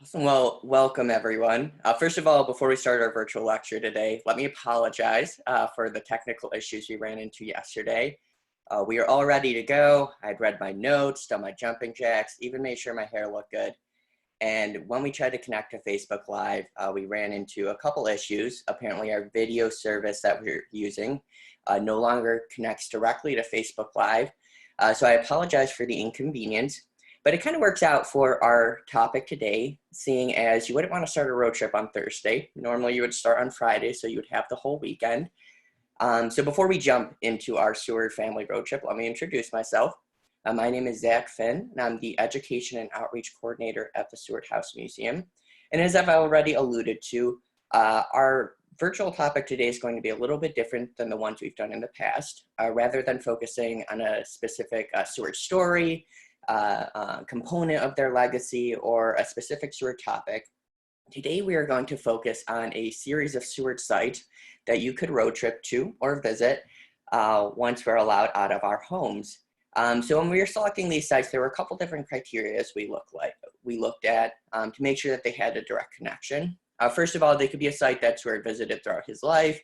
Awesome. Well, welcome everyone. First of all, before we start our virtual lecture today, let me apologize for the technical issues we ran into yesterday. We are all ready to go. I'd read my notes, done my jumping jacks, even made sure my hair looked good. And when we tried to connect to Facebook Live, we ran into a couple issues. Apparently our video service that we're using no longer connects directly to Facebook Live. So I apologize for the inconvenience. But it kind of works out for our topic today, seeing as you wouldn't want to start a road trip on Thursday. Normally you would start on Friday, so you would have the whole weekend. So before we jump into our Seward family road trip, let me introduce myself. My name is Zach Finn, and I'm the Education and Outreach Coordinator at the Seward House Museum. And as I've already alluded to, our virtual topic today is going to be a little bit different than the ones we've done in the past. Rather than focusing on a specific Seward story, component of their legacy, or a specific Seward topic, today we are going to focus on a series of Seward sites that you could road trip to or visit once we're allowed out of our homes. So when we were selecting these sites, there were a couple different criteria we looked at to make sure that they had a direct connection. First of all, they could be a site that Seward visited throughout his life,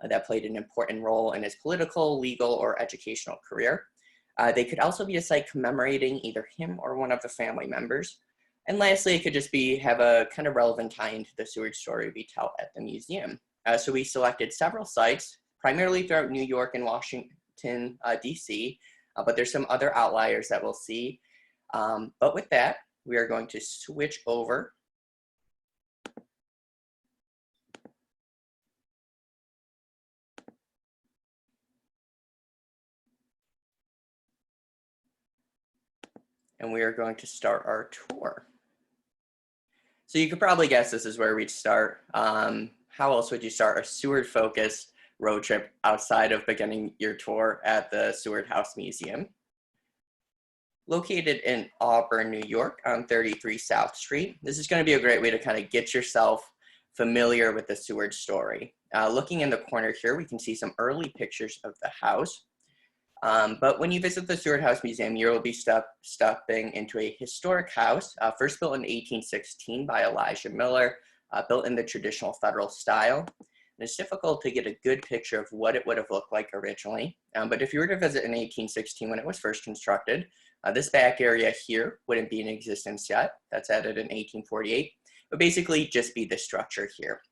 that played an important role in his political, legal, or educational career. They could also be a site commemorating either him or one of the family members. And lastly, it could just have a kind of relevant tie into the Seward story we tell at the museum. So we selected several sites, primarily throughout New York and Washington, D.C., but there's some other outliers that we'll see. But with that, we are going to switch over . And we are going to start our tour. So you could probably guess this is where we'd start. How else would you start a Seward-focused road trip outside of beginning your tour at the Seward House Museum? Located in Auburn, New York on 33 South Street, this is going to be a great way to kind of get yourself familiar with the Seward story. Looking in the corner here, we can see some early pictures of the house. But when you visit the Seward House Museum, you will be stepping into a historic house, first built in 1816 by Elijah Miller, built in the traditional Federal style. And it's difficult to get a good picture of what it would have looked like originally. But if you were to visit in 1816 when it was first constructed, this back area here wouldn't be in existence yet. That's added in 1848. But basically just be the structure here.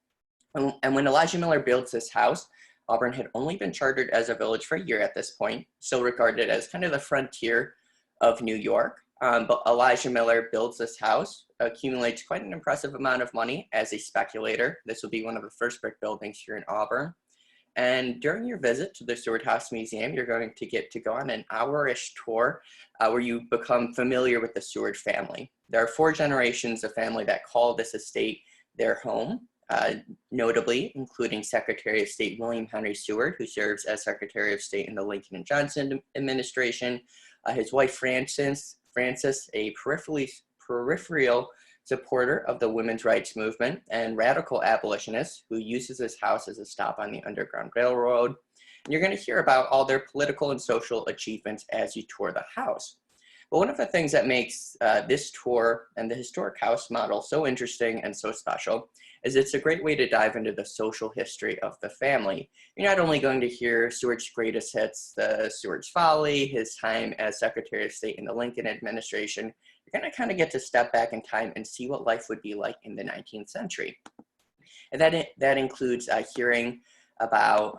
And when Elijah Miller builds this house, Auburn had only been chartered as a village for a year at this point, still regarded as kind of the frontier of New York. But Elijah Miller builds this house, accumulates quite an impressive amount of money as a speculator. This will be one of the first brick buildings here in Auburn. And during your visit to the Seward House Museum, you're going to get to go on an hour-ish tour where you become familiar with the Seward family. There are 4 generations of family that call this estate their home. Notably, including Secretary of State William Henry Seward, who serves as Secretary of State in the Lincoln and Johnson administration, his wife Frances, a peripheral supporter of the women's rights movement and radical abolitionist who uses this house as a stop on the Underground Railroad. And you're going to hear about all their political and social achievements as you tour the house. But one of the things that makes this tour and the historic house model so interesting and so special is it's a great way to dive into the social history of the family. You're not only going to hear Seward's greatest hits, the Seward's Folly, his time as Secretary of State in the Lincoln administration, you're going to kind of get to step back in time and see what life would be like in the 19th century. And that includes hearing about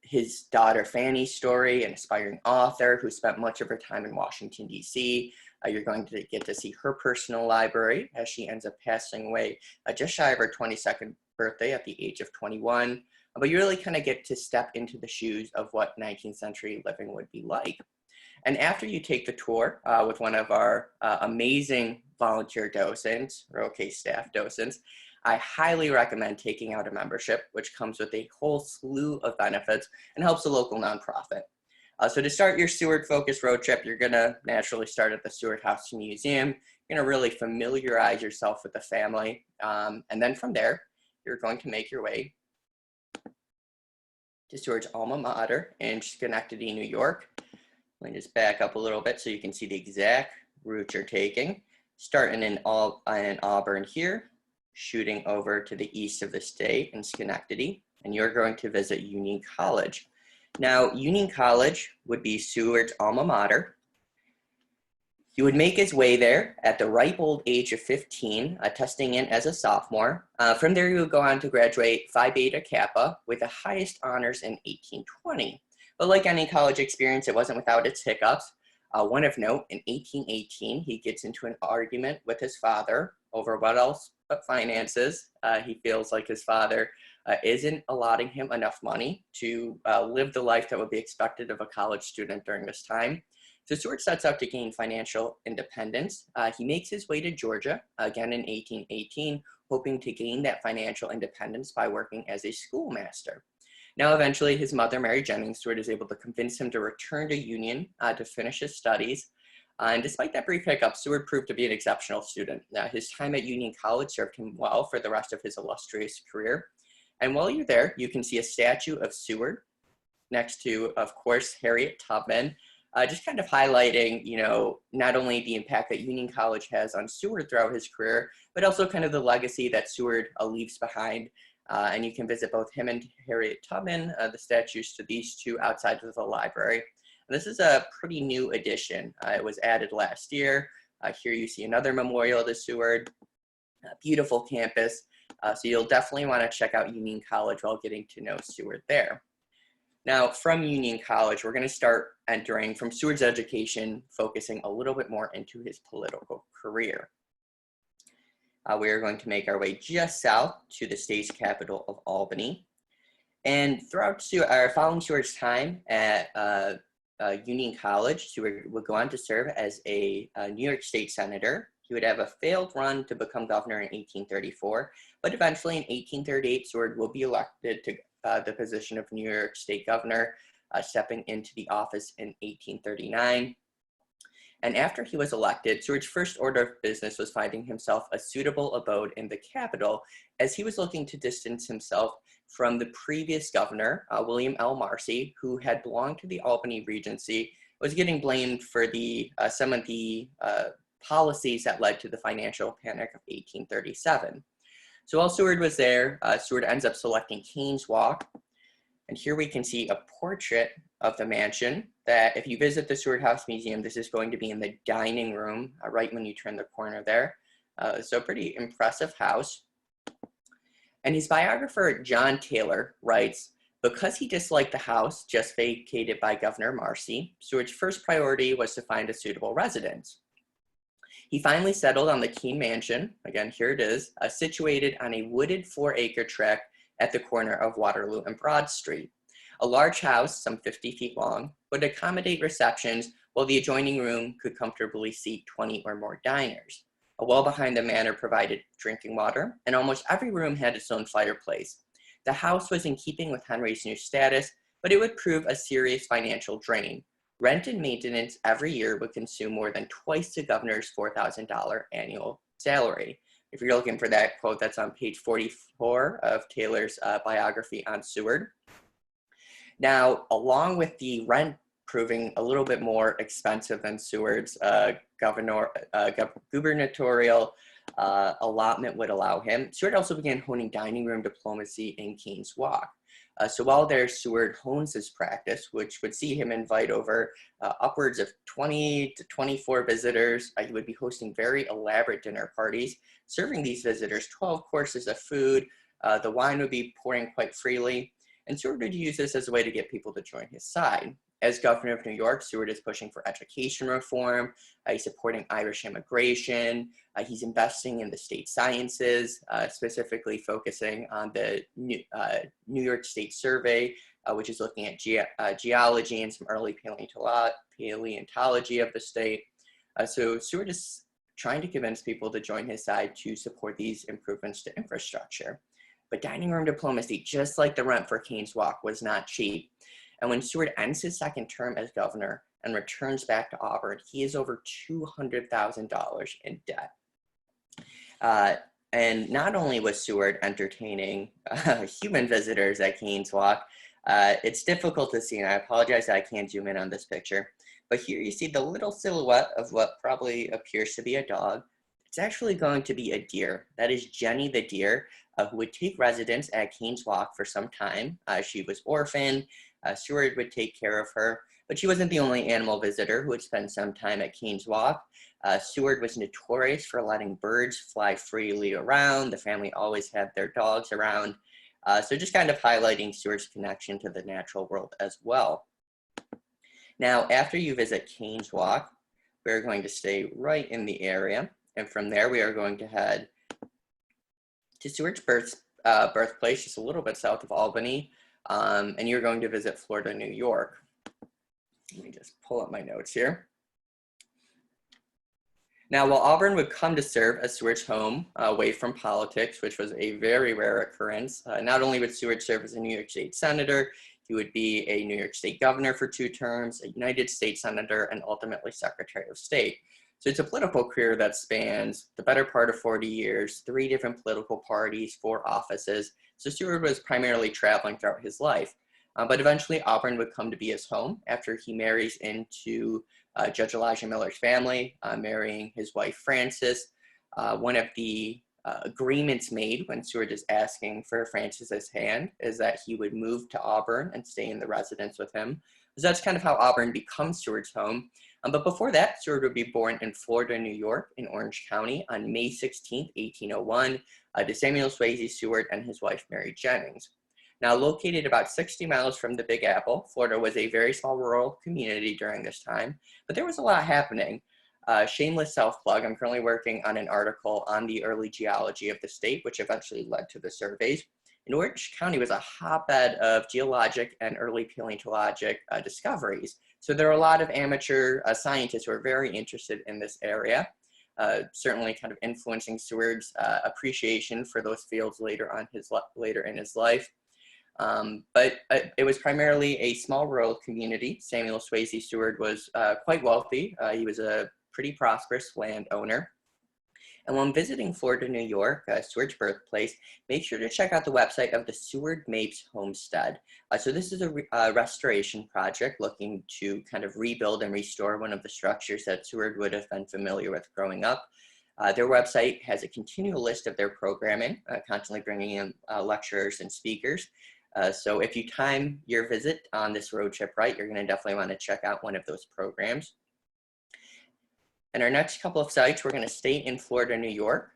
his daughter Fanny's story, an aspiring author who spent much of her time in Washington, D.C. You're going to get to see her personal library as she ends up passing away just shy of her 22nd birthday at the age of 21. But you really kind of get to step into the shoes of what 19th century living would be like. And after you take the tour with one of our amazing volunteer docents, or OK staff docents, I highly recommend taking out a membership, which comes with a whole slew of benefits and helps a local nonprofit. So to start your Seward-focused road trip, you're going to naturally start at the Seward House Museum. You're going to really familiarize yourself with the family. And then from there, you're going to make your way to Seward's alma mater in Schenectady, New York. Let me just back up a little bit so you can see the exact route you're taking. starting in Auburn here, shooting over to the east of the state in Schenectady, and you're going to visit Union College. Now, Union College would be Seward's alma mater. He would make his way there at the ripe old age of 15, testing in as a sophomore. From there, he would go on to graduate Phi Beta Kappa with the highest honors in 1820. But like any college experience, it wasn't without its hiccups. One of note, in 1818, he gets into an argument with his father over what else but finances. He feels like his father isn't allotting him enough money to live the life that would be expected of a college student during this time. So Stewart sets out to gain financial independence. He makes his way to Georgia, again in 1818, hoping to gain that financial independence by working as a schoolmaster. Now, eventually, his mother, Mary Jennings Stewart, is able to convince him to return to Union to finish his studies. And despite that brief hiccup, Stewart proved to be an exceptional student. His time at Union College served him well for the rest of his illustrious career. And while you're there, you can see a statue of Seward next to, of course, Harriet Tubman, just kind of highlighting, not only the impact that Union College has on Seward throughout his career, but also kind of the legacy that Seward leaves behind. And you can visit both him and Harriet Tubman, the statues to these two outside of the library. And this is a pretty new addition. It was added last year. Here you see another memorial to Seward, a beautiful campus. So you'll definitely want to check out Union College while getting to know Seward there. Now, from Union College, we're going to start entering from Seward's education, focusing a little bit more into his political career. We are going to make our way just south to the state's capital of Albany. And following Seward's time at Union College, Seward would go on to serve as a New York State senator. He would have a failed run to become governor in 1834, but eventually in 1838, Seward will be elected to the position of New York State governor, stepping into the office in 1839. And after he was elected, Seward's first order of business was finding himself a suitable abode in the capital, as he was looking to distance himself from the previous governor, William L. Marcy, who had belonged to the Albany Regency, was getting blamed for some of the policies that led to the financial panic of 1837. So while Seward was there, Seward ends up selecting Kane's Walk. And here we can see a portrait of the mansion that if you visit the Seward House Museum, this is going to be in the dining room, right when you turn the corner there. So a pretty impressive house. And his biographer, John Taylor, writes, because he disliked the house just vacated by Governor Marcy, Seward's first priority was to find a suitable residence. He finally settled on the Keene Mansion, again, here it is, situated on a wooded 4-acre tract at the corner of Waterloo and Broad Street. A large house, some 50 feet long, would accommodate receptions, while the adjoining room could comfortably seat 20 or more diners. A well behind the manor provided drinking water, and almost every room had its own fireplace. The house was in keeping with Henry's new status, but it would prove a serious financial drain. Rent and maintenance every year would consume more than twice the governor's $4,000 annual salary. If you're looking for that quote, that's on page 44 of Taylor's biography on Seward. Now, along with the rent proving a little bit more expensive than Seward's gubernatorial allotment would allow him, Seward also began honing dining room diplomacy in Kane's Walk. So while there, Seward hones his practice, which would see him invite over upwards of 20 to 24 visitors. He would be hosting very elaborate dinner parties, serving these visitors 12 courses of food. The wine would be pouring quite freely, and Seward would use this as a way to get people to join his side. As governor of New York, Seward is pushing for education reform. He's supporting Irish immigration. He's investing in the state sciences, specifically focusing on the New York State Survey, which is looking at geology and some early paleontology of the state. So Seward is trying to convince people to join his side to support these improvements to infrastructure. But dining room diplomacy, just like the rent for Kane's Walk, was not cheap. And when Seward ends his second term as governor and returns back to Auburn, he is over $200,000 in debt. And not only was Seward entertaining human visitors at Kane's Walk, it's difficult to see, and I apologize that I can't zoom in on this picture, but here you see the little silhouette of what probably appears to be a dog It's actually going to be a deer. That is Jenny the deer, who would take residence at Keynes Walk for some time. She was orphaned. Seward would take care of her, but she wasn't the only animal visitor who would spend some time at Keynes Walk. Seward was notorious for letting birds fly freely around. The family always had their dogs around. So just kind of highlighting Seward's connection to the natural world as well. Now, after you visit Keynes Walk, we're going to stay right in the area. And from there, we are going to head to Seward's birthplace, just a little bit south of Albany. And you're going to visit Florida, New York. Let me just pull up my notes here. Now, while Auburn would come to serve as Seward's home away from politics, which was a very rare occurrence, not only would Seward serve as a New York State Senator, he would be a New York State Governor for 2 terms, a United States Senator, and ultimately Secretary of State. So it's a political career that spans the better part of 40 years, 3 different political parties, 4 offices. So Seward was primarily traveling throughout his life. But eventually Auburn would come to be his home after he marries into Judge Elijah Miller's family, marrying his wife Frances. One of the agreements made when Seward is asking for Frances's hand is that he would move to Auburn and stay in the residence with him. So that's kind of how Auburn becomes Seward's home. But before that, Seward would be born in Florida, New York, in Orange County on May 16, 1801, to Samuel Swasey Seward and his wife Mary Jennings. Now, located about 60 miles from the Big Apple, Florida was a very small rural community during this time, but there was a lot happening. Shameless self-plug, I'm currently working on an article on the early geology of the state, which eventually led to the surveys. And Orange County was a hotbed of geologic and early paleontologic discoveries. So there are a lot of amateur scientists who are very interested in this area, certainly kind of influencing Seward's appreciation for those fields later in his life. But it was primarily a small rural community. Samuel Swasey Seward was quite wealthy. He was a pretty prosperous landowner. And when visiting Florida, New York, Seward's birthplace, make sure to check out the website of the Seward Mapes Homestead. So this is a restoration project looking to kind of rebuild and restore one of the structures that Seward would have been familiar with growing up. Their website has a continual list of their programming, constantly bringing in lecturers and speakers. So if you time your visit on this road trip right, you're going to definitely want to check out one of those programs. And our next couple of sites, we're going to stay in Florida, New York,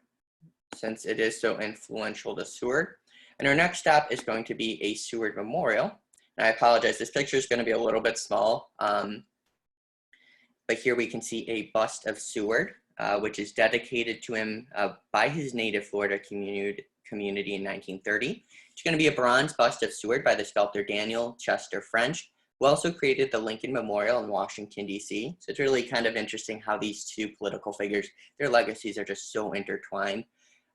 since it is so influential to Seward. And our next stop is going to be a Seward Memorial. And I apologize, this picture is going to be a little bit small, but here we can see a bust of Seward, which is dedicated to him by his native Florida community in 1930. It's going to be a bronze bust of Seward by the sculptor Daniel Chester French, who also created the Lincoln Memorial in Washington, D.C. So it's really kind of interesting how these 2 political figures, their legacies are just so intertwined.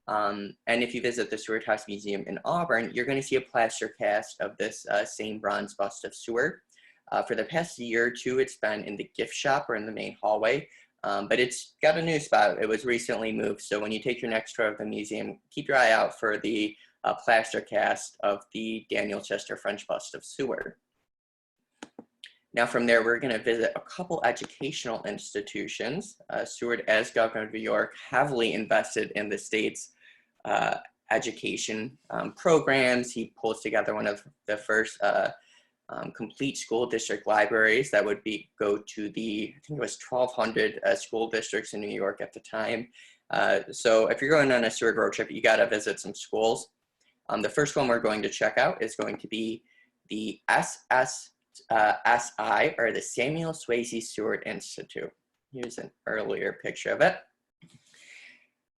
And if you visit the Seward House Museum in Auburn, you're going to see a plaster cast of this same bronze bust of Seward. For the past year or 2, it's been in the gift shop or in the main hallway. But it's got a new spot. It was recently moved. So when you take your next tour of the museum, keep your eye out for the plaster cast of the Daniel Chester French bust of Seward. Now from there, we're going to visit a couple educational institutions. Seward, as governor of New York, heavily invested in the state's education programs. He pulls together one of the first complete school district libraries that would go to the, I think it was 1,200 school districts in New York at the time. So if you're going on a Seward road trip, you got to visit some schools. The first one we're going to check out is going to be the SI, or the Samuel Swasey Seward Institute. Here's an earlier picture of it.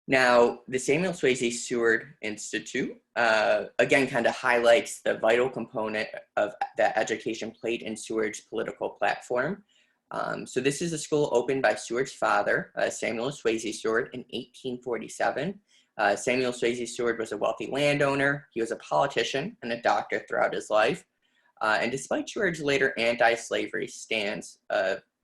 Now, the Samuel Swasey Seward Institute, again, kind of highlights the vital component of that education played in Seward's political platform. So this is a school opened by Seward's father, Samuel Swasey Seward, in 1847. Samuel Swasey Seward was a wealthy landowner. He was a politician and a doctor throughout his life. And despite Seward's later anti-slavery stance,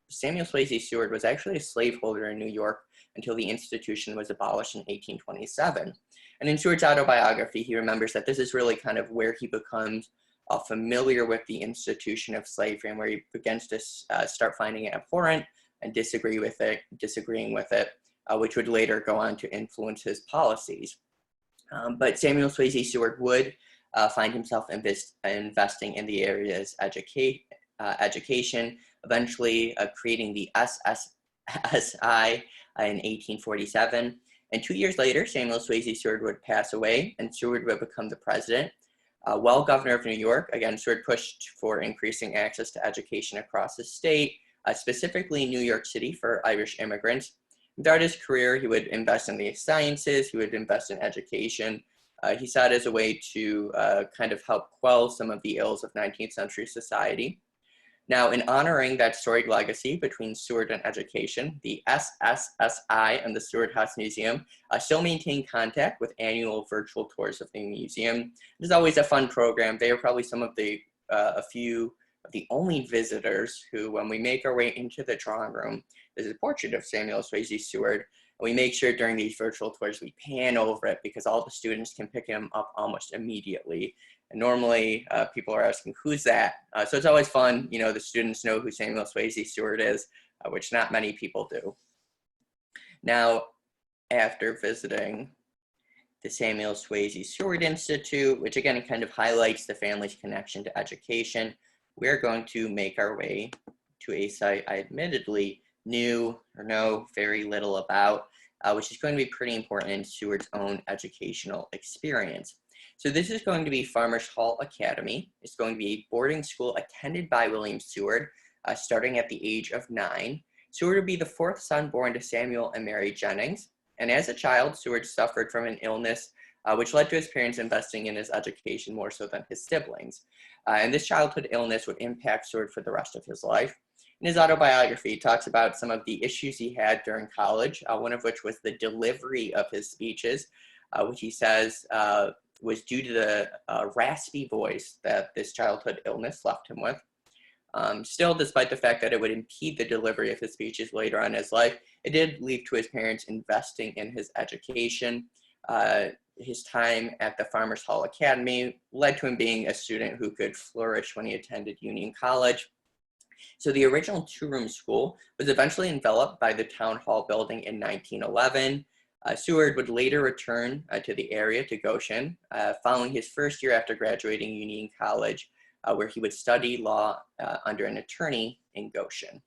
Samuel Swasey Seward was actually a slaveholder in New York until the institution was abolished in 1827. And in Seward's autobiography, he remembers that this is really kind of where he becomes familiar with the institution of slavery, and where he begins to start finding it abhorrent and disagreeing with it. which would later go on to influence his policies. But Samuel Swasey Seward would find himself investing in the area's education, eventually creating the SSSI in 1847. And 2 years later, Samuel Swasey Seward would pass away, and Seward would become the president. While governor of New York, again, Seward pushed for increasing access to education across the state, specifically New York City for Irish immigrants. Throughout his career, he would invest in the sciences, he would invest in education. He saw it as a way to kind of help quell some of the ills of 19th century society. Now, in honoring that storied legacy between Seward and education, the SSSI and the Seward House Museum still maintain contact with annual virtual tours of the museum. It is always a fun program. They are probably some of the a few of the only visitors who, when we make our way into the drawing room, there's a portrait of Samuel Swasey Seward. And we make sure during these virtual tours we pan over it because all the students can pick him up almost immediately. And normally people are asking, who's that? So it's always fun, you know, the students know who Samuel Swasey Seward is, which not many people do. Now, after visiting the Samuel Swasey Seward Institute, which again kind of highlights the family's connection to education, we're going to make our way to a site I admittedly knew or know very little about, which is going to be pretty important in Seward's own educational experience. So this is going to be Farmers Hall Academy. It's going to be a boarding school attended by William Seward, starting at the age of 9. Seward would be the 4th son born to Samuel and Mary Jennings. And as a child, Seward suffered from an illness, which led to his parents investing in his education more so than his siblings. And this childhood illness would impact Seward for the rest of his life. In his autobiography, he talks about some of the issues he had during college, one of which was the delivery of his speeches, which he says was due to the raspy voice that this childhood illness left him with. Still, despite the fact that it would impede the delivery of his speeches later on in his life, it did lead to his parents investing in his education. His time at the Farmers Hall Academy led to him being a student who could flourish when he attended Union College. So the original 2-room school was eventually enveloped by the Town Hall building in 1911. Seward would later return to the area, to Goshen, following his first year after graduating Union College, where he would study law under an attorney in Goshen.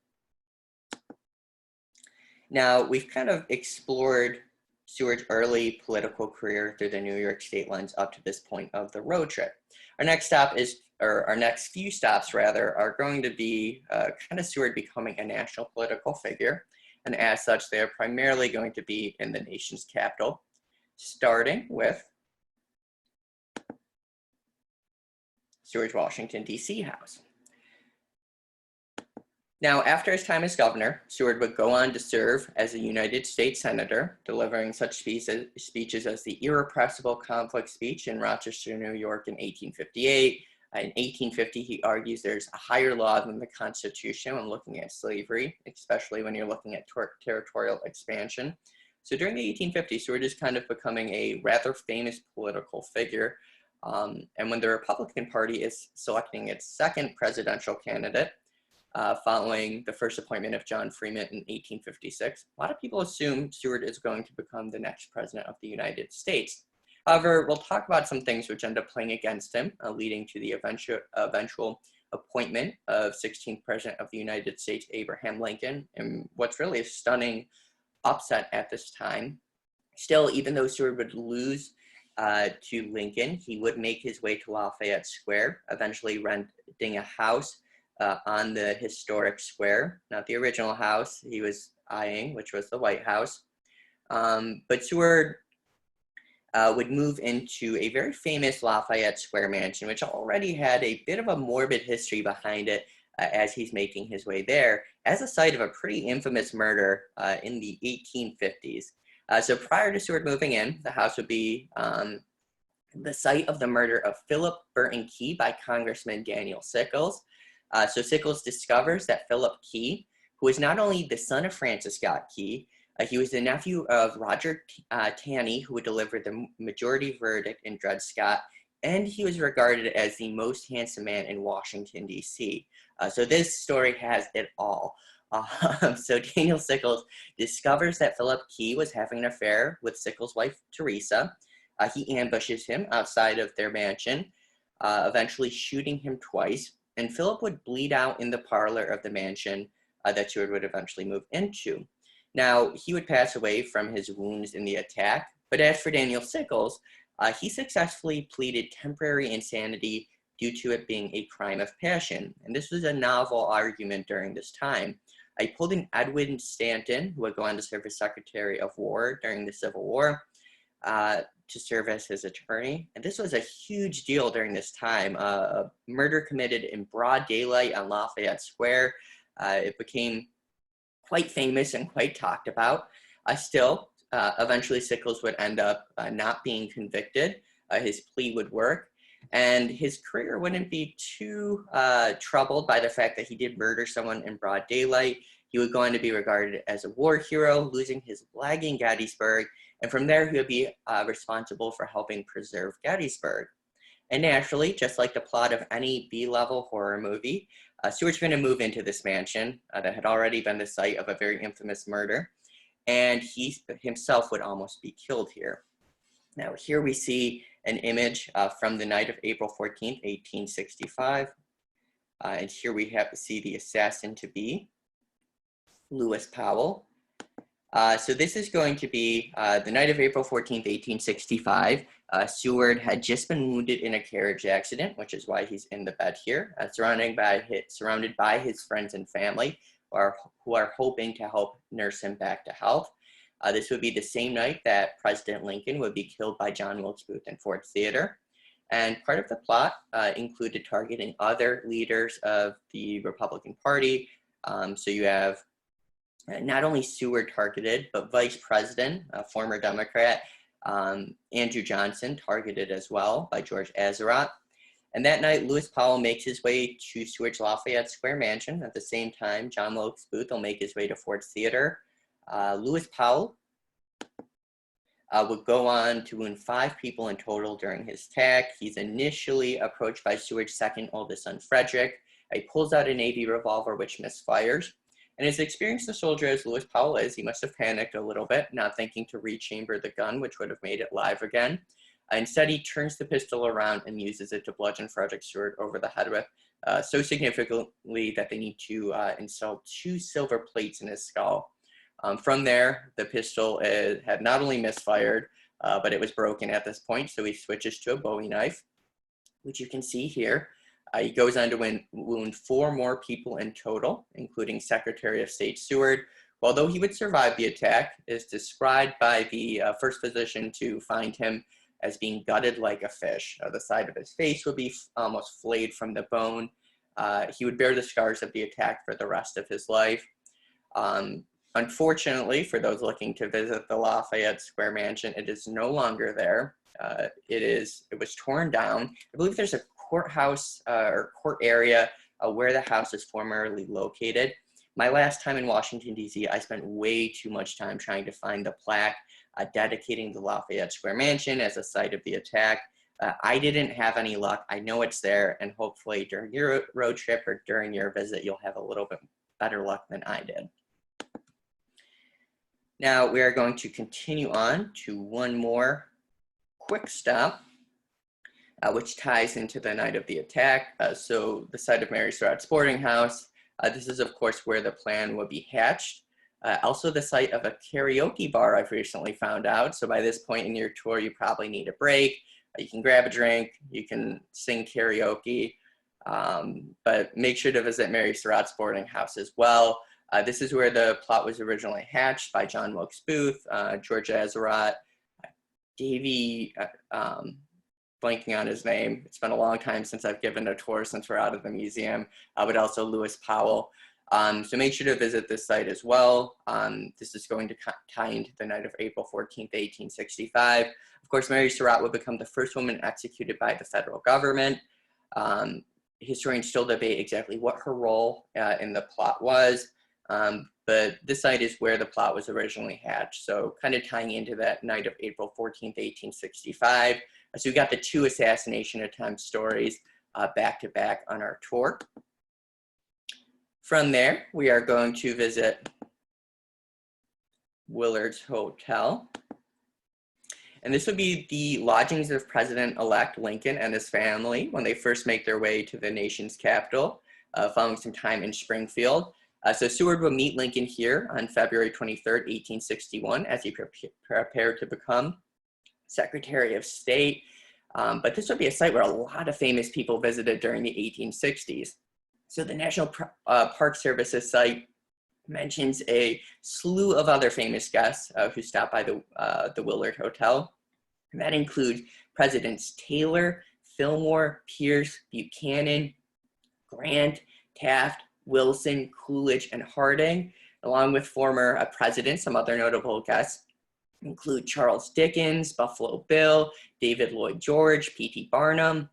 Now, we've kind of explored Seward's early political career through the New York State lens up to this point of the road trip. Our next stop is, or our next few stops rather, are going to be kind of Seward becoming a national political figure. And as such, they are primarily going to be in the nation's capital, starting with Seward's Washington, D.C. house. Now, after his time as governor, Seward would go on to serve as a United States Senator, delivering such speeches as the Irrepressible Conflict speech in Rochester, New York in 1858. In 1850, he argues there's a higher law than the Constitution when looking at slavery, especially when you're looking at territorial expansion. So during the 1850s, Seward is kind of becoming a rather famous political figure. And when the Republican Party is selecting its second presidential candidate, following the first appointment of John Fremont in 1856, a lot of people assume Seward is going to become the next president of the United States. However, we'll talk about some things which end up playing against him, leading to the eventual appointment of 16th President of the United States, Abraham Lincoln, and what's really a stunning upset at this time. Still, even though Seward would lose to Lincoln, he would make his way to Lafayette Square, eventually renting a house on the historic square, not the original house he was eyeing, which was the White House. But Seward would move into a very famous Lafayette Square mansion, which already had a bit of a morbid history behind it as he's making his way there, as a site of a pretty infamous murder in the 1850s. So prior to Seward moving in, the house would be the site of the murder of Philip Burton Key by Congressman Daniel Sickles. So Sickles discovers that Philip Key, who is not only the son of Francis Scott Key, he was the nephew of Roger Taney, who would deliver the majority verdict in Dred Scott, and he was regarded as the most handsome man in Washington, D.C. So this story has it all. So Daniel Sickles discovers that Philip Key was having an affair with Sickles' wife, Teresa. He ambushes him outside of their mansion, eventually shooting him twice. And Philip would bleed out in the parlor of the mansion that Seward would eventually move into. Now, he would pass away from his wounds in the attack. But as for Daniel Sickles, he successfully pleaded temporary insanity due to it being a crime of passion. And this was a novel argument during this time. I pulled in Edwin Stanton, who would go on to serve as Secretary of War during the Civil War, to serve as his attorney. And this was a huge deal during this time. A murder committed in broad daylight on Lafayette Square. It became quite famous and quite talked about. Eventually Sickles would end up not being convicted. His plea would work. And his career wouldn't be too troubled by the fact that he did murder someone in broad daylight. He would go on to be regarded as a war hero, losing his leg in Gettysburg. And from there, he would be responsible for helping preserve Gettysburg. And naturally, just like the plot of any B-level horror movie, Stewart's going to move into this mansion that had already been the site of a very infamous murder. And he himself would almost be killed here. Now, here we see an image from the night of April 14th, 1865. And here we have to see the assassin to be Lewis Powell. So this is going to be the night of April 14th, 1865. Seward had just been wounded in a carriage accident, which is why he's in the bed here, surrounded by his friends and family who are hoping to help nurse him back to health. This would be the same night that President Lincoln would be killed by John Wilkes Booth in Ford's Theater. And part of the plot included targeting other leaders of the Republican Party. So you have not only Seward targeted, but Vice President, a former Democrat, Andrew Johnson, targeted as well by George Azerodt. And that night, Lewis Powell makes his way to Seward's Lafayette Square mansion. At the same time, John Wilkes Booth will make his way to Ford's Theater. Lewis Powell would go on to wound 5 people in total during his attack. He's initially approached by Seward's second oldest son, Frederick. He pulls out a Navy revolver, which misfires. And as experienced a soldier as Lewis Powell is, he must have panicked a little bit, not thinking to rechamber the gun, which would have made it live again. Instead, he turns the pistol around and uses it to bludgeon Frederick Seward over the head with, so significantly that they need to install 2 silver plates in his skull. From there, the pistol had not only misfired, but it was broken at this point, so he switches to a Bowie knife, which you can see here. He goes on to wound 4 more people in total, including Secretary of State Seward. Although he would survive the attack, is described by the first physician to find him as being gutted like a fish. The side of his face would be almost flayed from the bone. He would bear the scars of the attack for the rest of his life. Unfortunately, for those looking to visit the Lafayette Square mansion, it is no longer there. It was torn down. I believe there's a courthouse or court area where the house is formerly located. My last time in Washington, D.C., I spent way too much time trying to find the plaque dedicating the Lafayette Square mansion as a site of the attack. I didn't have any luck. I know it's there, and hopefully during your road trip or during your visit, you'll have a little bit better luck than I did. Now we are going to continue on to one more quick stop, which ties into the night of the attack. So the site of Mary Surratt's boarding house. This is, of course, where the plan would be hatched. Also the site of a karaoke bar I've recently found out. So by this point in your tour, you probably need a break. You can grab a drink, you can sing karaoke, but make sure to visit Mary Surratt's boarding house as well. This is where the plot was originally hatched by John Wilkes Booth, George Azerodt, Davy, blanking on his name. It's been a long time since I've given a tour since we're out of the museum, but also Lewis Powell. So make sure to visit this site as well. This is going to tie into the night of April 14th, 1865. Of course, Mary Surratt would become the first woman executed by the federal government. Historians still debate exactly what her role in the plot was, but this site is where the plot was originally hatched. So kind of tying into that night of April 14th, 1865. So we got the 2 assassination attempt stories back to back on our tour. From there, we are going to visit Willard's Hotel. And this would be the lodgings of President-elect Lincoln and his family when they first make their way to the nation's capital, following some time in Springfield. So Seward would meet Lincoln here on February 23rd, 1861, as he prepared to become Secretary of State. But this would be a site where a lot of famous people visited during the 1860s. So the National Park Service's site mentions a slew of other famous guests who stopped by the Willard Hotel. And that includes Presidents Taylor, Fillmore, Pierce, Buchanan, Grant, Taft, Wilson, Coolidge, and Harding, along with former presidents. Some other notable guests include Charles Dickens, Buffalo Bill, David Lloyd George, P.T. Barnum,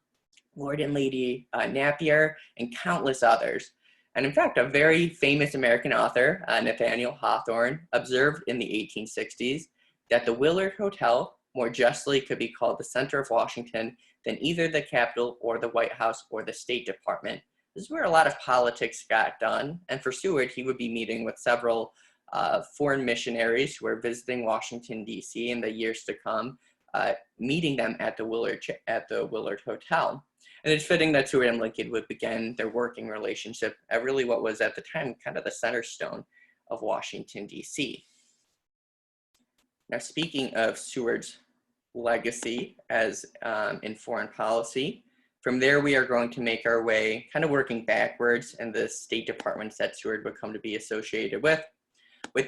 Lord and Lady Napier, and countless others. And in fact, a very famous American author, Nathaniel Hawthorne, observed in the 1860s that the Willard Hotel more justly could be called the center of Washington than either the Capitol or the White House or the State Department. This is where a lot of politics got done. And for Seward, he would be meeting with several foreign missionaries who were visiting Washington, D.C. in the years to come, meeting them at the Willard Hotel. And it's fitting that Seward and Lincoln would begin their working relationship at really what was at the time kind of the center stone of Washington, D.C. Now, speaking of Seward's legacy as in foreign policy, from there we are going to make our way kind of working backwards in the State Departments that Seward would come to be associated with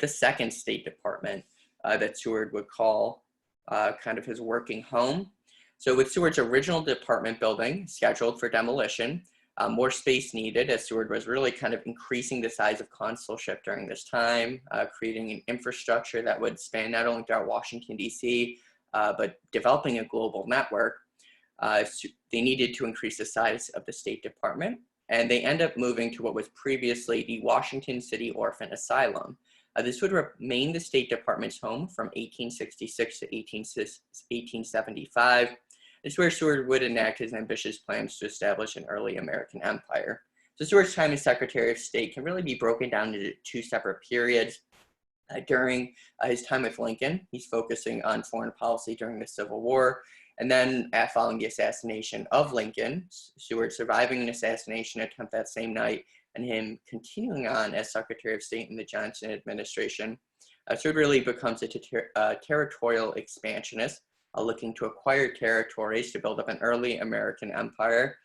the second State Department that Seward would call kind of his working home. So with Seward's original department building scheduled for demolition, more space needed as Seward was really kind of increasing the size of consulship during this time, creating an infrastructure that would span not only throughout Washington, D.C., but developing a global network. They needed to increase the size of the State Department, and they end up moving to what was previously the Washington City Orphan Asylum. This would remain the State Department's home from 1866 to 1875. It's where Seward would enact his ambitious plans to establish an early American empire. So Seward's time as Secretary of State can really be broken down into two separate periods. During his time with Lincoln, he's focusing on foreign policy during the Civil War. And then following the assassination of Lincoln, Seward surviving an assassination attempt that same night, and him continuing on as Secretary of State in the Johnson administration, Seward really becomes a territorial expansionist, looking to acquire territories to build up an early American empire.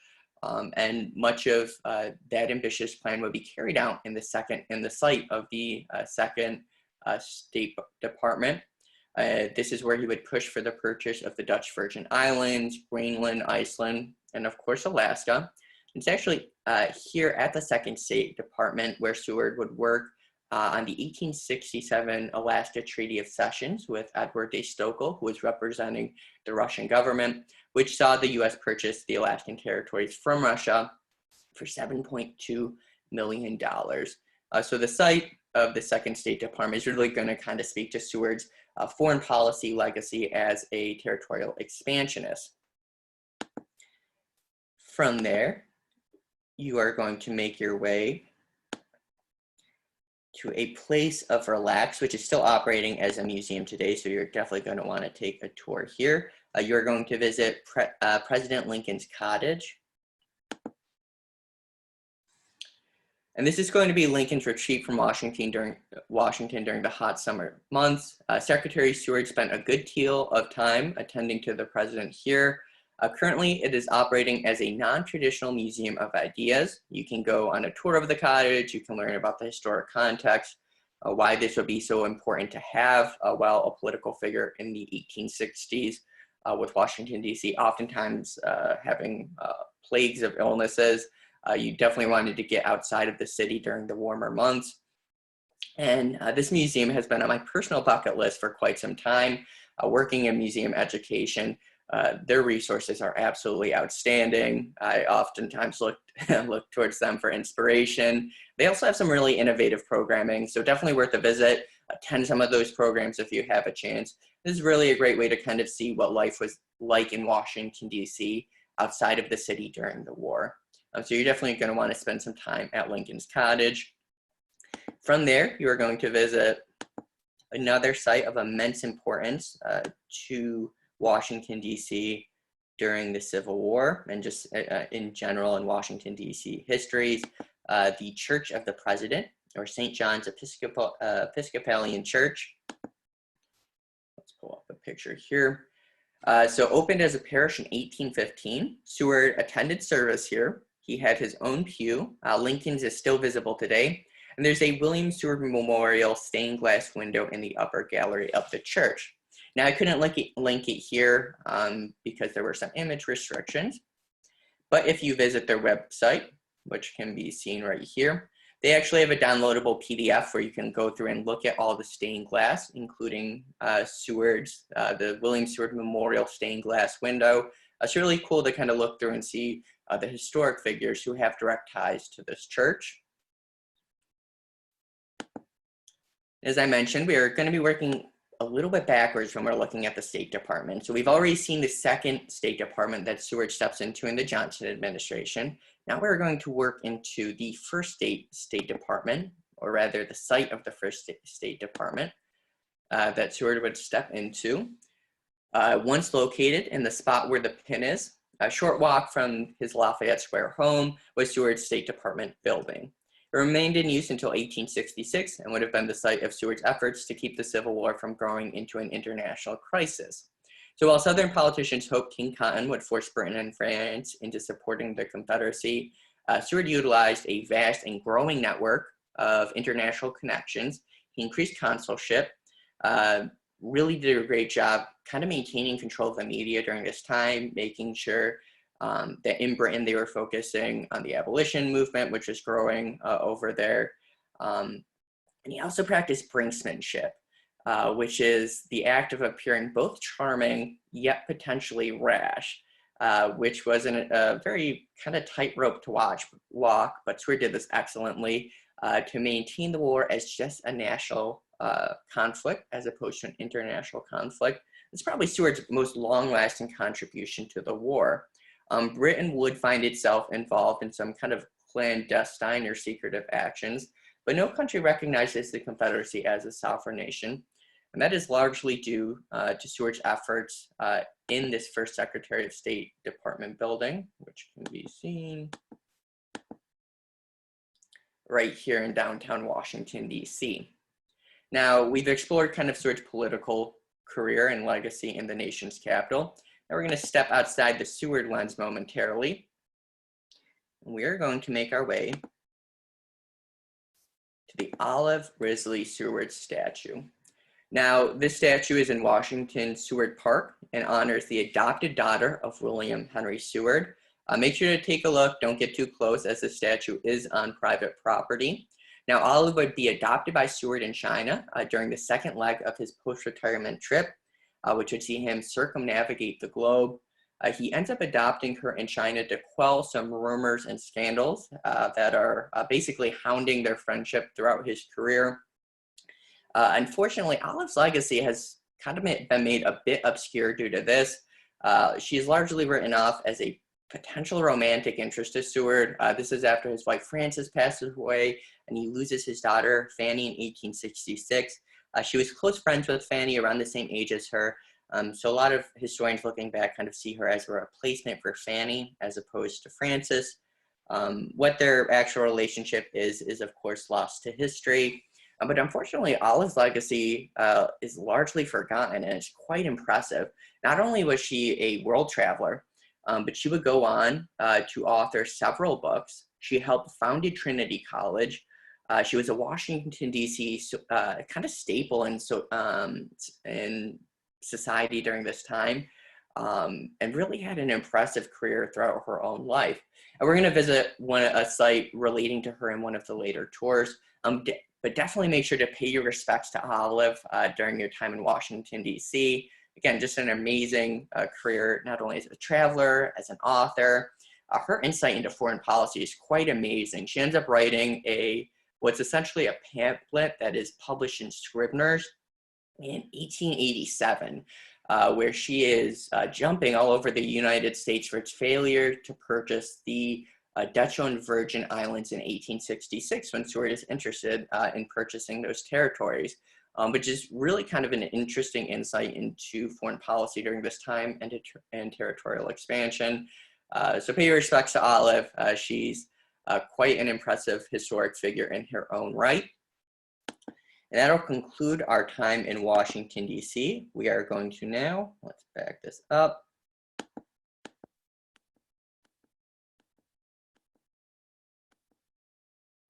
And much of that ambitious plan would be carried out in the site of the second State Department. This is where he would push for the purchase of the Dutch Virgin Islands, Greenland, Iceland, and of course Alaska. It's actually here at the Second State Department where Seward would work on the 1867 Alaska Treaty of Cessions with Edward de Stockel, who was representing the Russian government, which saw the U.S. purchase the Alaskan territories from Russia for $7.2 million. So the site of the Second State Department is really going to kind of speak to Seward's foreign policy legacy as a territorial expansionist. From there, you are going to make your way to a place of relax, which is still operating as a museum today, so you're definitely going to want to take a tour here. You're going to visit President Lincoln's cottage. And this is going to be Lincoln's retreat from Washington during the hot summer months. Secretary Seward spent a good deal of time attending to the president here. Currently, it is operating as a non-traditional museum of ideas. You can go on a tour of the cottage. You can learn about the historic context, why this would be so important to have while a political figure in the 1860s with Washington, D.C. oftentimes having plagues of illnesses. You definitely wanted to get outside of the city during the warmer months. And this museum has been on my personal bucket list for quite some time. Working in museum education, their resources are absolutely outstanding. I oftentimes look towards them for inspiration. They also have some really innovative programming, so definitely worth a visit. Attend some of those programs if you have a chance. This is really a great way to kind of see what life was like in Washington, D.C. outside of the city during the war. So you're definitely going to want to spend some time at Lincoln's Cottage. From there, you are going to visit another site of immense importance to Washington, D.C. during the Civil War and just in general in Washington, D.C. histories, the Church of the President, or St. John's Episcopalian Church. Let's pull up a picture here. So opened as a parish in 1815, Seward attended service here. He had his own pew. Lincoln's is still visible today. And there's a William Seward Memorial stained glass window in the upper gallery of the church. Now, I couldn't link it here because there were some image restrictions. But if you visit their website, which can be seen right here, they actually have a downloadable PDF where you can go through and look at all the stained glass, including Seward's, the William Seward Memorial stained glass window. It's really cool to kind of look through and see the historic figures who have direct ties to this church. As I mentioned, we are going to be working a little bit backwards when we're looking at the State Department. So we've already seen the second State Department that Seward steps into in the Johnson administration. Now we're going to work into the first State Department, or rather the site of the first State Department that Seward would step into. Once located in the spot where the pin is, a short walk from his Lafayette Square home was Seward's State Department building. It remained in use until 1866 and would have been the site of Seward's efforts to keep the Civil War from growing into an international crisis. So while Southern politicians hoped King Cotton would force Britain and France into supporting the Confederacy, Seward utilized a vast and growing network of international connections. He increased consulship, really did a great job kind of maintaining control of the media during this time, making sure that in Britain they were focusing on the abolition movement, which was growing over there. And he also practiced brinksmanship, which is the act of appearing both charming yet potentially rash, which was a very kind of tightrope to walk, but Seward did this excellently to maintain the war as just a national conflict as opposed to an international conflict. It's probably Seward's most long-lasting contribution to the war. Britain would find itself involved in some kind of clandestine or secretive actions, but no country recognizes the Confederacy as a sovereign nation. And that is largely due to Seward's efforts in this first Secretary of State Department building, which can be seen right here in downtown Washington, D.C. Now, we've explored kind of Seward's political career and legacy in the nation's capital. Now we're going to step outside the Seward lens momentarily. And we are going to make our way to the Olive Risley Seward statue. Now, this statue is in Washington Seward Park and honors the adopted daughter of William Henry Seward. Make sure to take a look. Don't get too close as the statue is on private property. Now, Olive would be adopted by Seward in China during the second leg of his post-retirement trip, which would see him circumnavigate the globe. He ends up adopting her in China to quell some rumors and scandals that are basically hounding their friendship throughout his career. Unfortunately, Olive's legacy has kind of been made a bit obscure due to this. She's largely written off as a potential romantic interest to Seward. This is after his wife Frances passes away and he loses his daughter Fanny in 1866. She was close friends with Fanny, around the same age as her. So a lot of historians looking back kind of see her as a replacement for Fanny as opposed to Frances. What their actual relationship is of course lost to history. But unfortunately, Olive's legacy is largely forgotten, and it's quite impressive. Not only was she a world traveler, but she would go on to author several books. She helped founded Trinity College. She was a Washington, D.C. Kind of staple in society during this time, and really had an impressive career throughout her own life. And we're going to visit a site relating to her in one of the later tours. But definitely make sure to pay your respects to Olive during your time in Washington, D.C. Again, just an amazing career, not only as a traveler, as an author. Her insight into foreign policy is quite amazing. She ends up writing what's essentially a pamphlet that is published in Scribner's in 1887, where she is jumping all over the United States for its failure to purchase the Dutch-owned Virgin Islands in 1866 when Seward is interested in purchasing those territories, which is really kind of an interesting insight into foreign policy during this time and territorial expansion. So pay your respects to Olive. She's quite an impressive historic figure in her own right. And that'll conclude our time in Washington, D.C. We are going to now, let's back this up.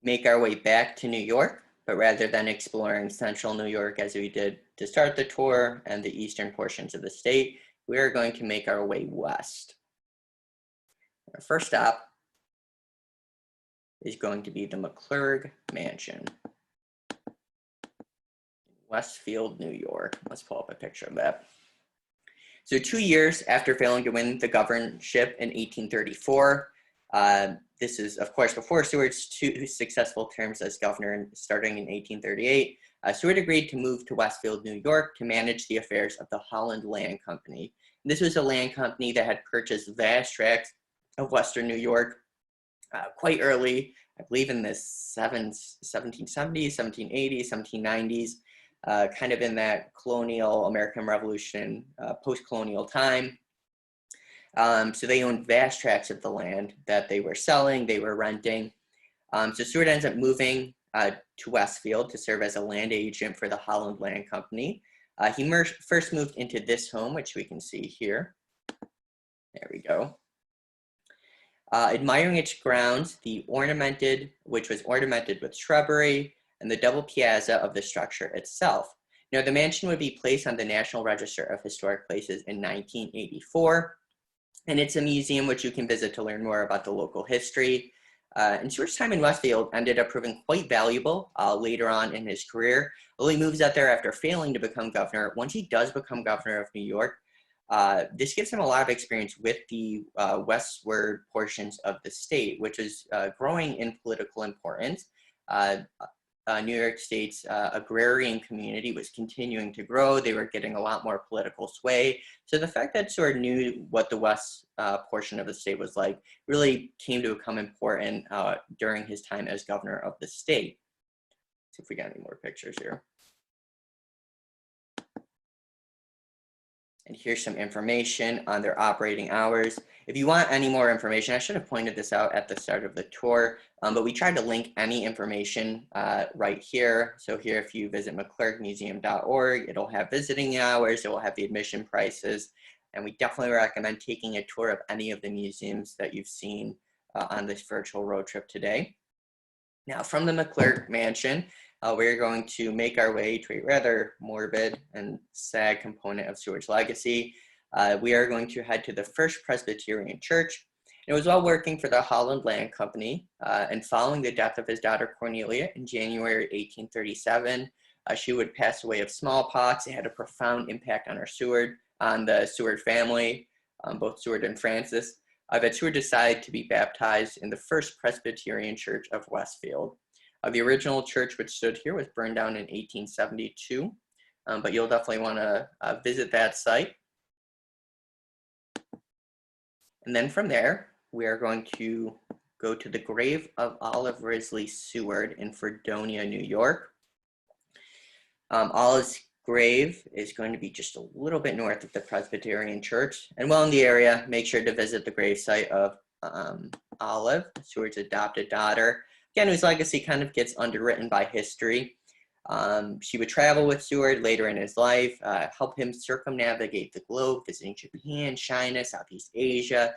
Make our way back to New York, but rather than exploring central New York as we did to start the tour and the eastern portions of the state, we are going to make our way west. Our first stop is going to be the McClurg Mansion, Westfield, New York. Let's pull up a picture of that. So 2 years after failing to win the governorship in 1834, this is, of course, before Seward's 2 successful terms as governor starting in 1838. Seward agreed to move to Westfield, New York to manage the affairs of the Holland Land Company. And this was a land company that had purchased vast tracts of Western New York quite early, I believe in the 1770s, 1780s, 1790s, kind of in that colonial American Revolution, post-colonial time. So they owned vast tracts of the land that they were selling, they were renting. So Seward ends up moving to Westfield to serve as a land agent for the Holland Land Company. He first moved into this home, which we can see here. There we go. Admiring its grounds, which was ornamented with shrubbery, and the double piazza of the structure itself. Now, the mansion would be placed on the National Register of Historic Places in 1984. And it's a museum which you can visit to learn more about the local history. And Seward's time in Westfield ended up proving quite valuable later on in his career. Although he moves out there after failing to become governor, once he does become governor of New York, this gives him a lot of experience with the westward portions of the state, which is growing in political importance. New York State's agrarian community was continuing to grow. They were getting a lot more political sway. So the fact that Seward knew what the west portion of the state was like really came to become important during his time as governor of the state. Let's see if we got any more pictures here. And here's some information on their operating hours. If you want any more information, I should have pointed this out at the start of the tour, but we tried to link any information right here. So here, if you visit McClurgmuseum.org, it'll have visiting hours, it will have the admission prices, and we definitely recommend taking a tour of any of the museums that you've seen on this virtual road trip today. Now, from the McClurg Mansion, we're going to make our way to a rather morbid and sad component of Seward's legacy. We are going to head to the First Presbyterian Church. It was while working for the Holland Land Company, and following the death of his daughter Cornelia in January 1837, she would pass away of smallpox. It had a profound impact on the Seward family, both Seward and Frances, that Seward decided to be baptized in the First Presbyterian Church of Westfield. The original church, which stood here, was burned down in 1872, but you'll definitely want to visit that site. And then from there, we are going to go to the grave of Olive Risley Seward in Fredonia, New York. Olive's grave is going to be just a little bit north of the Presbyterian Church. And while in the area, make sure to visit the gravesite of Olive, Seward's adopted daughter, again, whose legacy kind of gets underwritten by history. She would travel with Seward later in his life, help him circumnavigate the globe, visiting Japan, China, Southeast Asia,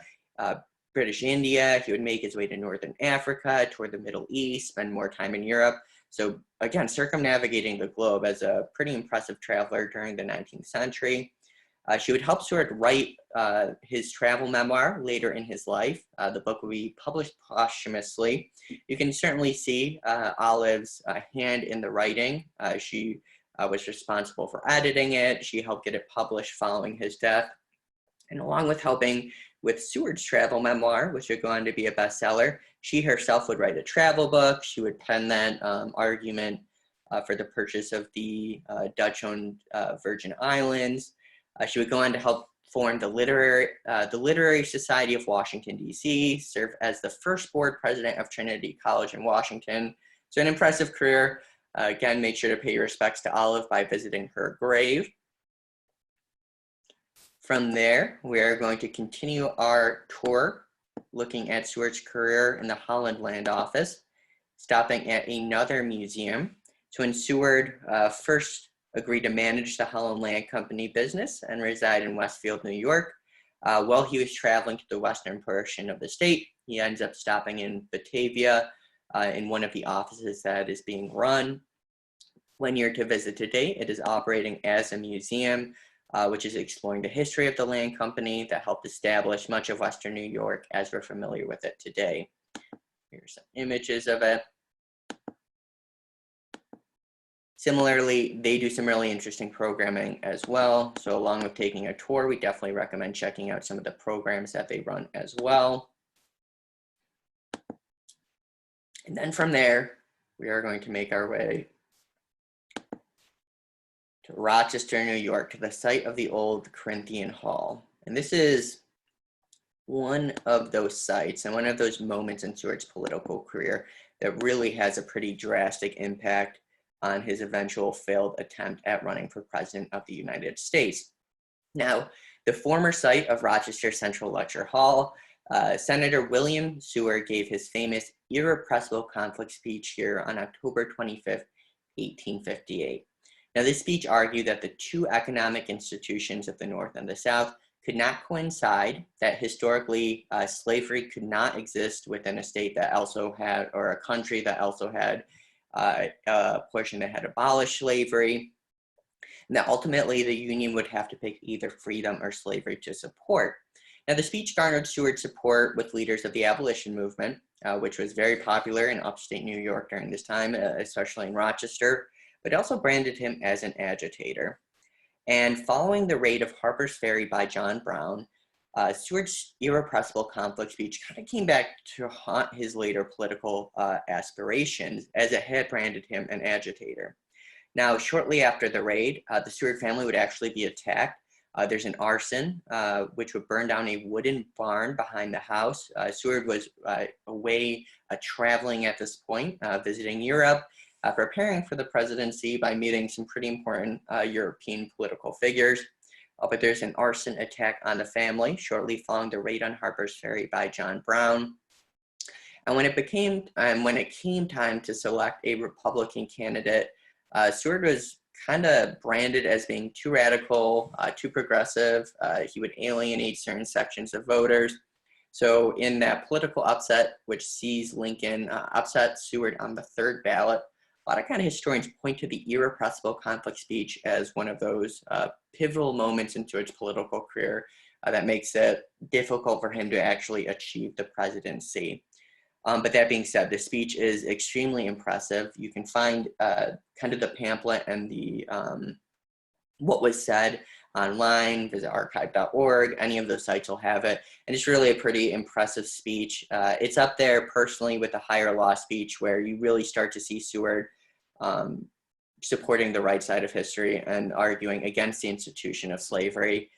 British India. He would make his way to Northern Africa, toward the Middle East, spend more time in Europe. So again, circumnavigating the globe as a pretty impressive traveler during the 19th century. She would help Seward write his travel memoir later in his life. The book will be published posthumously. You can certainly see Olive's hand in the writing. She was responsible for editing it. She helped get it published following his death. And along with helping with Seward's travel memoir, which would go on to be a bestseller, she herself would write a travel book. She would pen that argument for the purchase of the Dutch-owned Virgin Islands. She would go on to help formed the Literary Society of Washington, D.C., served as the first board president of Trinity College in Washington. So an impressive career. Again, make sure to pay your respects to Olive by visiting her grave. From there, we are going to continue our tour looking at Seward's career in the Holland Land Office, stopping at another museum. So when Seward first agreed to manage the Holland Land Company business and reside in Westfield, New York, while he was traveling to the western portion of the state, he ends up stopping in Batavia in one of the offices that is being run. When you're to visit today, it is operating as a museum, which is exploring the history of the land company that helped establish much of Western New York as we're familiar with it today. Here's some images of it. Similarly, they do some really interesting programming as well. So along with taking a tour, we definitely recommend checking out some of the programs that they run as well. And then from there, we are going to make our way to Rochester, New York, to the site of the old Corinthian Hall. And this is one of those sites and one of those moments in Seward's political career that really has a pretty drastic impact on his eventual failed attempt at running for president of the United States. Now, the former site of Rochester Central Lecture Hall, Senator William Seward gave his famous irrepressible conflict speech here on October 25th, 1858. Now, this speech argued that the two economic institutions of the North and the South could not coincide, that historically slavery could not exist within a state that also had, or a country that also had a portion that had abolished slavery, and that ultimately the Union would have to pick either freedom or slavery to support. Now, the speech garnered Seward's support with leaders of the abolition movement, which was very popular in upstate New York during this time, especially in Rochester, but also branded him as an agitator. And following the raid of Harper's Ferry by John Brown, Seward's irrepressible conflict speech kind of came back to haunt his later political aspirations, as it had branded him an agitator. Now, shortly after the raid, the Seward family would actually be attacked. There's an arson, which would burn down a wooden barn behind the house. Seward was away traveling at this point, visiting Europe, preparing for the presidency by meeting some pretty important European political figures. But there's an arson attack on the family shortly following the raid on Harper's Ferry by John Brown. And when it came time to select a Republican candidate, Seward was kind of branded as being too radical, too progressive. He would alienate certain sections of voters. So in that political upset, which sees Lincoln upset Seward on the third ballot, a lot of kind of historians point to the irrepressible conflict speech as one of those pivotal moments in Seward's political career that makes it difficult for him to actually achieve the presidency. But that being said, the speech is extremely impressive. You can find kind of the pamphlet and the what was said online, visit archive.org, any of those sites will have it. And it's really a pretty impressive speech. It's up there personally with the higher law speech, where you really start to see Seward supporting the right side of history and arguing against the institution of slavery.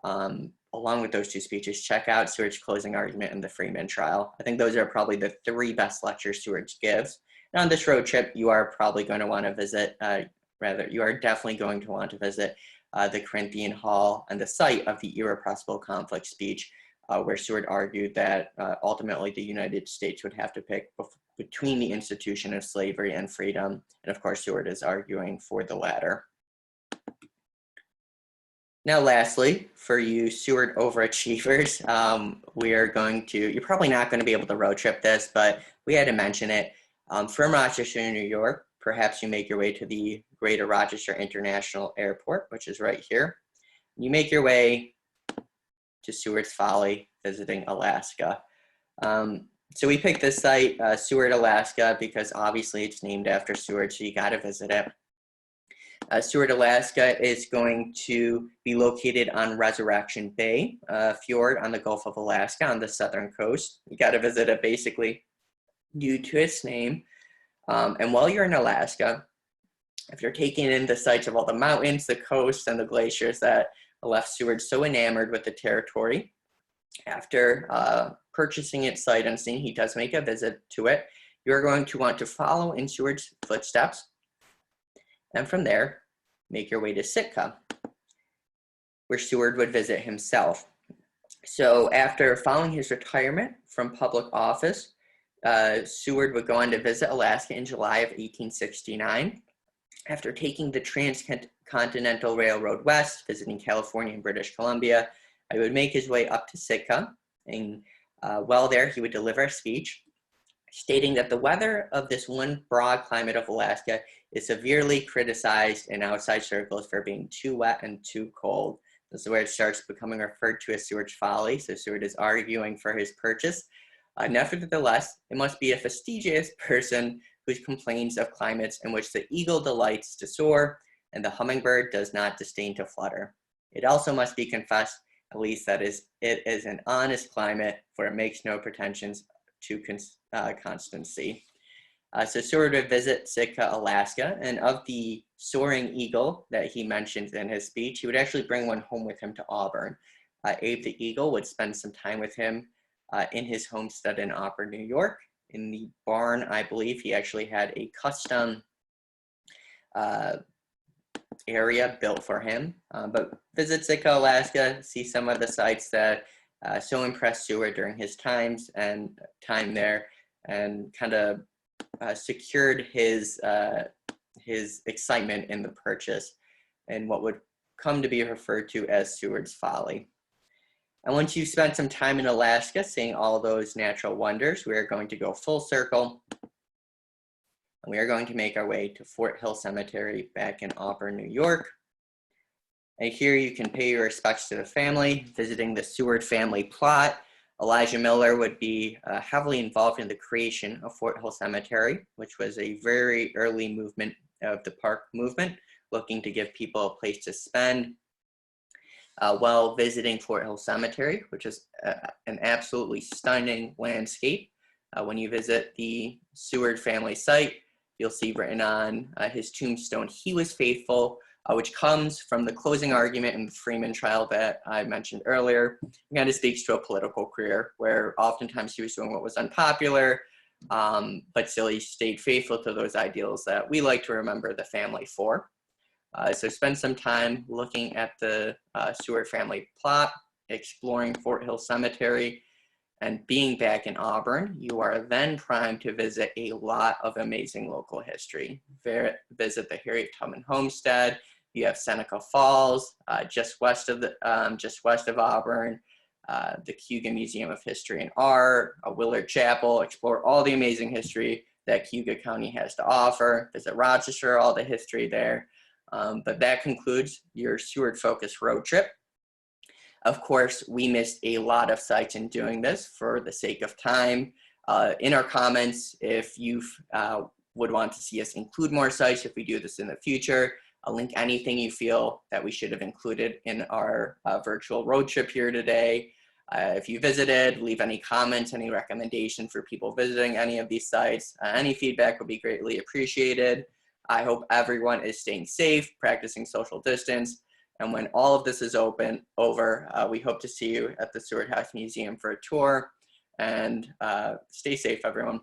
Along with those two speeches, check out Seward's closing argument in the Freeman trial. I think those are probably the three best lectures Seward gives. And on this road trip, you are probably going to want to visit, you are definitely going to want to visit the Corinthian Hall and the site of the irrepressible conflict speech, where Seward argued that ultimately the United States would have to pick between the institution of slavery and freedom. And of course, Seward is arguing for the latter. Now, lastly, for you Seward overachievers, you're probably not going to be able to road trip this, but we had to mention it. From Rochester, New York, perhaps you make your way to the Greater Rochester International Airport, which is right here. You make your way to Seward's Folly, visiting Alaska. So we picked this site, Seward, Alaska, because obviously it's named after Seward, so you got to visit it. Seward, Alaska is going to be located on Resurrection Bay, fjord on the Gulf of Alaska on the southern coast. You got to visit it basically due to its name. And while you're in Alaska, if you're taking in the sights of all the mountains, the coast, and the glaciers that left Seward so enamored with the territory. After purchasing it sight unseen, he does make a visit to it. You're going to want to follow in Seward's footsteps, and from there, make your way to Sitka, where Seward would visit himself. So after following his retirement from public office, Seward would go on to visit Alaska in July of 1869. After taking the Transcontinental Railroad west, visiting California and British Columbia, he would make his way up to Sitka, and while there he would deliver a speech stating that the weather of this one broad climate of Alaska is severely criticized in outside circles for being too wet and too cold. This is where it starts becoming referred to as Seward's Folly, so Seward is arguing for his purchase. Nevertheless, it must be a fastidious person who complains of climates in which the eagle delights to soar and the hummingbird does not disdain to flutter. It also must be confessed, at least, that it is an honest climate, for it makes no pretensions to constancy. So Seward would visit Sitka, Alaska, and of the soaring eagle that he mentioned in his speech, he would actually bring one home with him to Auburn. Abe the Eagle would spend some time with him in his homestead in Auburn, New York. In the barn, I believe, he actually had a custom area built for him. But visit Sitka, Alaska, see some of the sites that so impressed Seward during his time there, and kind of secured his excitement in the purchase and what would come to be referred to as Seward's Folly. And once you've spent some time in Alaska seeing all those natural wonders, we are going to go full circle, and we are going to make our way to Fort Hill Cemetery back in Auburn, New York. And here you can pay your respects to the family, visiting the Seward family plot. Elijah Miller would be heavily involved in the creation of Fort Hill Cemetery, which was a very early movement of the park movement, looking to give people a place to spend. While visiting Fort Hill Cemetery, which is an absolutely stunning landscape. When you visit the Seward family site, you'll see written on his tombstone, "He was faithful," which comes from the closing argument in the Freeman trial that I mentioned earlier. It kind of speaks to a political career where oftentimes he was doing what was unpopular, but still he stayed faithful to those ideals that we like to remember the family for. So spend some time looking at the Seward family plot, exploring Fort Hill Cemetery, and being back in Auburn. You are then primed to visit a lot of amazing local history. Visit the Harriet Tubman Homestead. You have Seneca Falls, just west of Auburn, the Cayuga Museum of History and Art, Willard Chapel. Explore all the amazing history that Cayuga County has to offer. Visit Rochester, all the history there. But that concludes your Seward-focused road trip. Of course, we missed a lot of sites in doing this for the sake of time. In our comments, if you would want to see us include more sites, if we do this in the future, I'll link anything you feel that we should have included in our virtual road trip here today. If you visited, leave any comments, any recommendation for people visiting any of these sites. Any feedback would be greatly appreciated. I hope everyone is staying safe, practicing social distance, and when all of this is over, we hope to see you at the Seward House Museum for a tour, and stay safe, everyone.